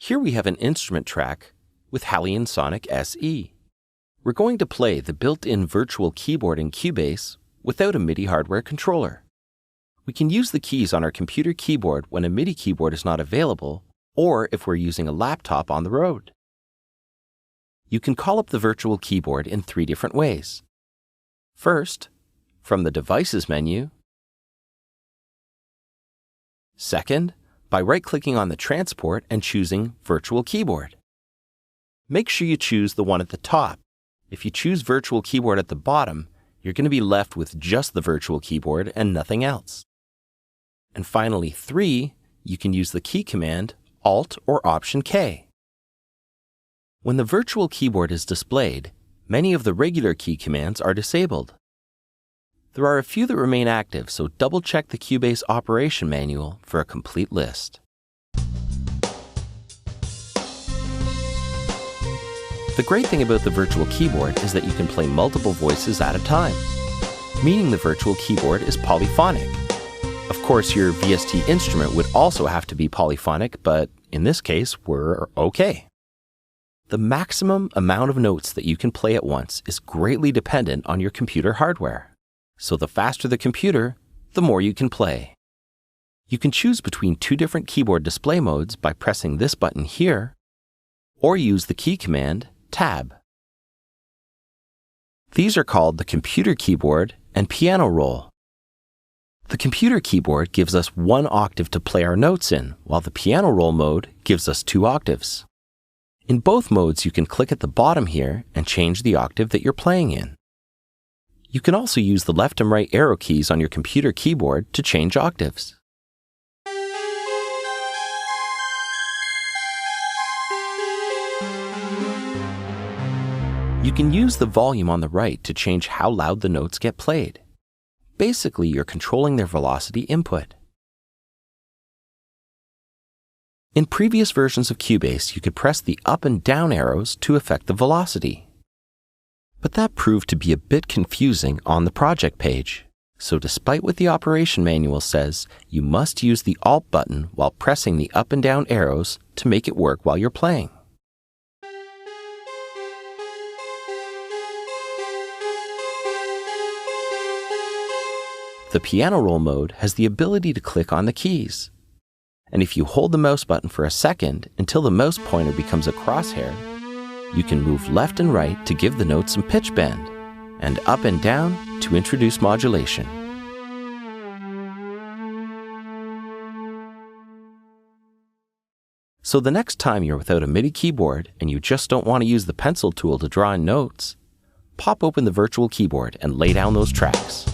Here we have an instrument track with Halion Sonic SE. We're going to play the built-in virtual keyboard in Cubase without a MIDI hardware controller. We can use the keys on our computer keyboard when a MIDI keyboard is not available, or if we're using a laptop on the road. You can call up the virtual keyboard in 3 different ways. First, from the Devices menu. Second, by right-clicking on the transport and choosing Virtual Keyboard. Make sure you choose the one at the top. If you choose Virtual Keyboard at the bottom, you're going to be left with just the virtual keyboard and nothing else. And finally, 3, you can use the key command Alt or Option K. When the virtual keyboard is displayed, many of the regular key commands are disabled. There are a few that remain active, so double-check the Cubase operation manual for a complete list. The great thing about the virtual keyboard is that you can play multiple voices at a time, meaning the virtual keyboard is polyphonic. Of course, your VST instrument would also have to be polyphonic, but in this case, we're okay. The maximum amount of notes that you can play at once is greatly dependent on your computer hardware. So the faster the computer, the more you can play. You can choose between 2 different keyboard display modes by pressing this button here, or use the key command Tab. These are called the computer keyboard and piano roll. The computer keyboard gives us 1 octave to play our notes in, while the piano roll mode gives us 2 octaves. In both modes, you can click at the bottom here and change the octave that you're playing in. You can also use the left and right arrow keys on your computer keyboard to change octaves. You can use the volume on the right to change how loud the notes get played. Basically, you're controlling their velocity input. In previous versions of Cubase, you could press the up and down arrows to affect the velocity. But that proved to be a bit confusing on the project page. So despite what the operation manual says, you must use the Alt button while pressing the up and down arrows to make it work while you're playing. The piano roll mode has the ability to click on the keys. And if you hold the mouse button for a second until the mouse pointer becomes a crosshair, you can move left and right to give the note some pitch bend, and up and down to introduce modulation. So the next time you're without a MIDI keyboard and you just don't want to use the pencil tool to draw in notes, pop open the virtual keyboard and lay down those tracks.